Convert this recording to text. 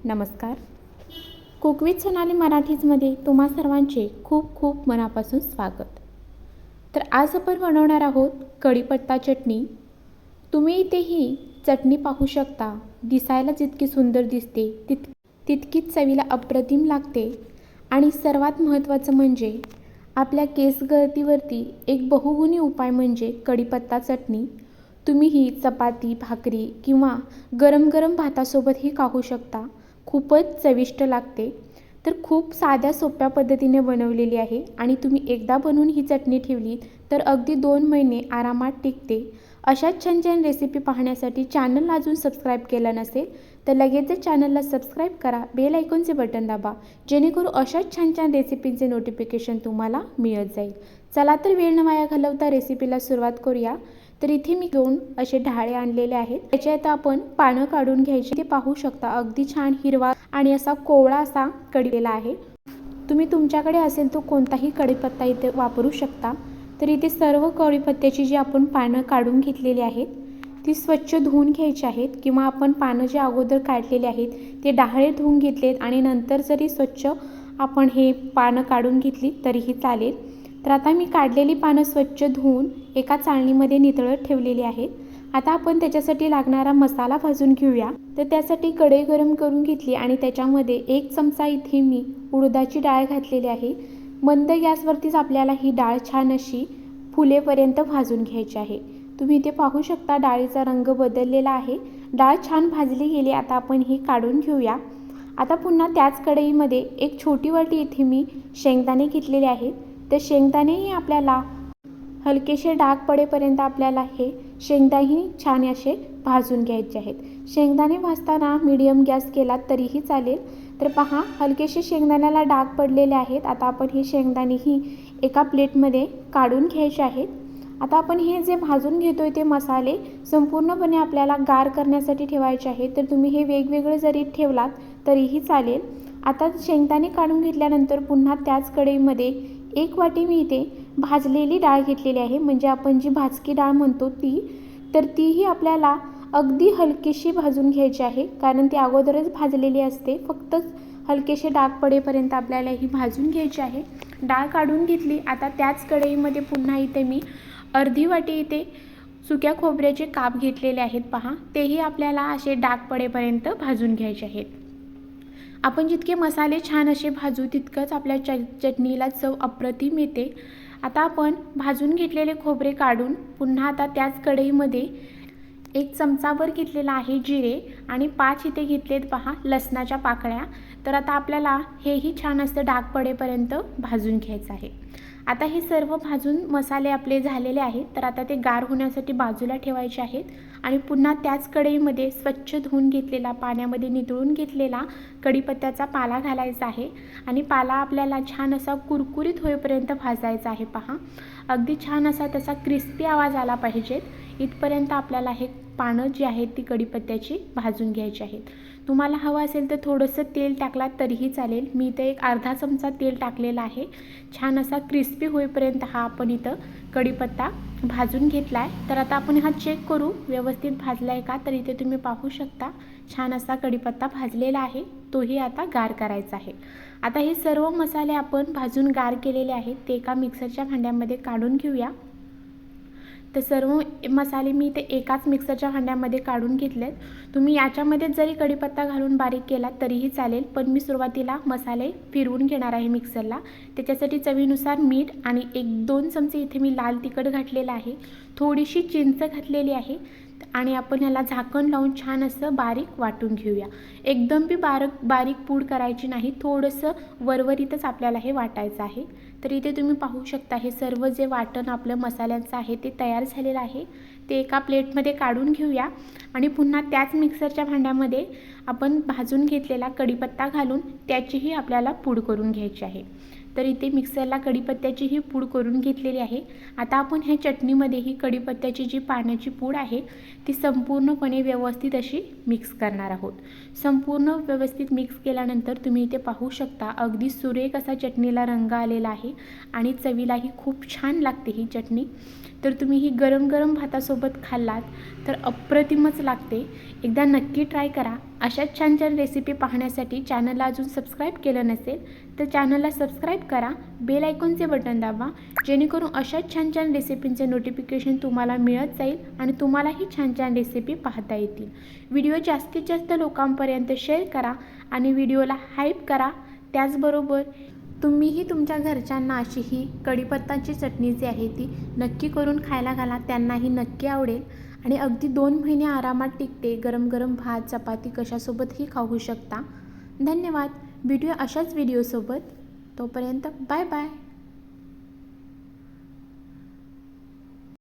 नमस्कार. Cook with Sonali मराठीजमध्ये तुम्हा सर्वांचे खूप खूप मनापासून स्वागत. तर आज आपण बनवणार आहोत कढीपत्ता चटणी. तुम्ही इथे ही चटणी पाहू शकता. दिसायला जितकी सुंदर दिसते तितकीच चवीला अप्रतिम लागते. आणि सर्वात महत्त्वाचं म्हणजे आपल्या केस गळतीवरती एक बहुगुणी उपाय म्हणजे कढीपत्ता चटणी. तुम्ही ही चपाती, भाकरी किंवा गरम गरम भातासोबतही खाऊ शकता. खूपच चविष्ट लागते. तर खूप साध्या सोप्या पद्धतीने बनवलेली आहे आणि तुम्ही एकदा बनवून ही चटणी ठेवली तर अगदी 2 महिने आरामात टिकते. अशाच छान छान रेसिपी पाहण्यासाठी चॅनलला अजून सबस्क्राईब केलं नसेल तर लगेचच चॅनलला सबस्क्राईब करा, बेल आयकॉनचे बटन दाबा, जेणेकरून अशाच छान छान रेसिपींचे नोटिफिकेशन तुम्हाला मिळत जाईल. चला तर वेळ न वाया घालवता रेसिपीला सुरुवात करूया. तर इथे मी 2 असे ढाळे आणलेले आहेत. त्याच्यात आपण पानं काढून घ्यायची. ते पाहू शकता अगदी छान हिरवा आणि असा कोवळा असा कढीपत्ता आहे. तुम्ही तुमच्याकडे असेल तो कोणताही कढीपत्ता इथे वापरू शकता. तर इथे सर्व कढीपत्त्याची जी आपण पानं काढून घेतलेली आहेत ती स्वच्छ धुवून घ्यायची आहेत, किंवा आपण पानं जे अगोदर काढलेले आहेत ते डहाळे धुवून घेतलेत आणि नंतर जरी स्वच्छ आपण हे पानं काढून घेतली तरीही चालेल. तर आता मी काढलेली पानं स्वच्छ धुवून एका चाळणीमध्ये नितळत ठेवलेली आहेत. आता आपण त्याच्यासाठी लागणारा मसाला भाजून घेऊया. तर त्यासाठी कढई गरम करून घेतली आणि त्याच्यामध्ये 1 चमचा इथे मी उडदाची डाळ घातलेली आहे. मंद गॅसवरतीच आपल्याला ही डाळ छान अशी फुलेपर्यंत भाजून घ्यायची आहे. तुम्ही इथे पाहू शकता डाळीचा रंग बदललेला आहे. डाळ छान भाजली गेली. आता आपण ही काढून घेऊया. आता पुन्हा त्याच कढईमध्ये एक छोटी वाटी इथे मी शेंगदाणे घेतलेले आहेत. तर शेंगदाणेही आपल्याला हलकेसे डाग पडेपर्यंत आपल्याला हे शेंगदाणे छान असे भाजून घ्यायचे आहेत. शेंगदाणे भाजताना मीडियम गॅस केला तरीही चालेल. तर पहा हलकेसे शेंगदाण्याला डाग पडलेले आहेत. आता आपण हे शेंगदाणेही एका प्लेटमध्ये काढून घ्यायचे आहेत. आता आपण हे जे भाजून घेतोय ते मसाले संपूर्णपणे आपल्याला गार करण्यासाठी ठेवायचे आहेत. तर तुम्ही हे वेगवेगळे जरी ठेवलात तरीही चालेल. आता शेंगदाणे काढून घेतल्यानंतर पुन्हा त्याच कढईमध्ये 1 वाटी मी इथे भाजलेली डाळ घेतलेली आहे, म्हणजे आपण जी भाजकी डाळ म्हणतो ती. तर तीही आपल्याला अगदी हलकीशी भाजून घ्यायची आहे, कारण ती अगोदरच भाजलेली असते. फक्त हलकेसे डाग पडेपर्यंत आपल्याला ही भाजून घ्यायची आहे. डाळ काढून घेतली. आता त्याच कढईमध्ये पुन्हा इथे मी अर्धी वाटी इथे सुक्या खोबऱ्याचे काप घेतलेले आहेत. पहा तेही आपल्याला असे डाग पडेपर्यंत भाजून घ्यायचे आहेत. आपण जितके मसाले छान असे भाजू तितकंच आपल्या चटणीला चव अप्रतिम येते. आता आपण भाजून घेतलेले खोबरे काढून पुन्हा आता त्याच कढईमध्ये 1 चमचाभर घेतलेला आहे जिरे आणि 5 इथे घेतलेत पहा लसणाच्या पाकळ्या. तर आता आपल्याला हेही छान असं डाग पडेपर्यंत भाजून घ्यायचं आहे. आता हे सर्व भाजून मसाले आपले झालेले आहेत. तर आता ते गार होण्यासाठी बाजूला ठेवायचे आहेत आणि पुन्हा त्याच कढईमध्ये स्वच्छ धुवून घेतलेला पाण्यामध्ये नितळून घेतलेला कढीपत्त्याचा पाला घालायचा आहे आणि पाला आपल्याला छान असा कुरकुरीत होईपर्यंत भाजायचा आहे. पहा अगदी छान असा त्याचा क्रिस्पी आवाज आला पाहिजेत इथपर्यंत आपल्याला हे पानं जी आहेत ती कढीपत्त्याची भाजून घ्यायची आहेत. तुम्हाला हवं असेल तर थोडंसं तेल टाकलात तरीही चालेल. मी इथे एक अर्धा चमचा तेल टाकलेला आहे. छान असा क्रिस्पी होईपर्यंत हा आपण इथं कढीपत्ता भाजून घेतला आहे. तर आता आपण हा चेक करू व्यवस्थित भाजला आहे का. तर इथे तुम्ही पाहू शकता छान असा कढीपत्ता भाजलेला आहे. तोही आता गार करायचा आहे. आता हे सर्व मसाले आपण भाजून गार केलेले आहेत ते एका मिक्सरच्या भांड्यामध्ये काढून घेऊया. तर सर्व मसाले मी इथे एकाच मिक्सरच्या भांड्यामध्ये काढून घेतलेत. तुम्ही याच्यामध्ये जरी कढीपत्ता घालून बारीक केला तरीही चालेल, पण मी सुरुवातीला मसाले फिरवून घेणार आहे मिक्सरला. त्याच्यासाठी चवीनुसार मीठ आणि 1-2 चमचे इथे मी लाल तिखट घातलेलं आहे. थोडीशी चिंच घातलेली आहे आणि आपण याला झाकण लावून छान असं बारीक वाटून घेऊया. एकदम बी बारीक पूड करायची नाही, थोडंसं वरवरीतच आपल्याला हे वाटायचं आहे. तर इथे तुम्ही पाहू शकता हे सर्व जे वाटण आपलं मसाल्यांचं आहे ते तयार झालेलं आहे. ते एका प्लेटमध्ये काढून घेऊया आणि पुन्हा त्याच मिक्सरच्या भांड्यामध्ये आपण भाजून घेतलेला कढीपत्ता घालून त्याचीही आपल्याला पूड करून घ्यायची आहे. तर इथे मिक्सरला कढीपत्त्याची ही पूड करून घेतलेली आहे. आता आपण ह्या चटणीमध्ये ही कढीपत्त्याची जी पाण्याची पूड आहे ती संपूर्णपणे व्यवस्थित अशी मिक्स करणार आहोत. संपूर्ण व्यवस्थित मिक्स केल्यानंतर तुम्ही इथे पाहू शकता अगदी सुरेख असा चटणीला रंग आलेला आहे आणि चवीलाही खूप छान लागते ही चटणी. तर तुम्ही ही गरम गरम भातासोबत खाल्लात तर अप्रतिमच लागते. एकदा नक्की ट्राय करा. अशाच छान छान रेसिपी पाहण्यासाठी चॅनलला अजून सबस्क्राईब केलं नसेल तर चॅनलला सबस्क्राईब करा, बेल आयकॉनचे बटन दाबा, जेणेकरून अशाच छान छान रेसिपींचे नोटिफिकेशन तुम्हाला मिळत जाईल आणि तुम्हालाही छान छान रेसिपी पाहता येतील. व्हिडिओ जास्तीत जास्त लोकांपर्यंत शेअर करा आणि व्हिडिओला हाईप करा. त्याचबरोबर तुम्हीही तुमच्या घरच्यांना अशी ही कढीपत्ताची चटणी जी आहे ती नक्की करून खायला घाला. त्यांनाही नक्की आवडेल आणि अगदी 2 महिने आरामात टिकते. गरम गरम भात चपाती कशासोबतही खाऊ शकता. धन्यवाद. भेटूया अशाच व्हिडिओसोबत. तोपर्यंत बाय बाय.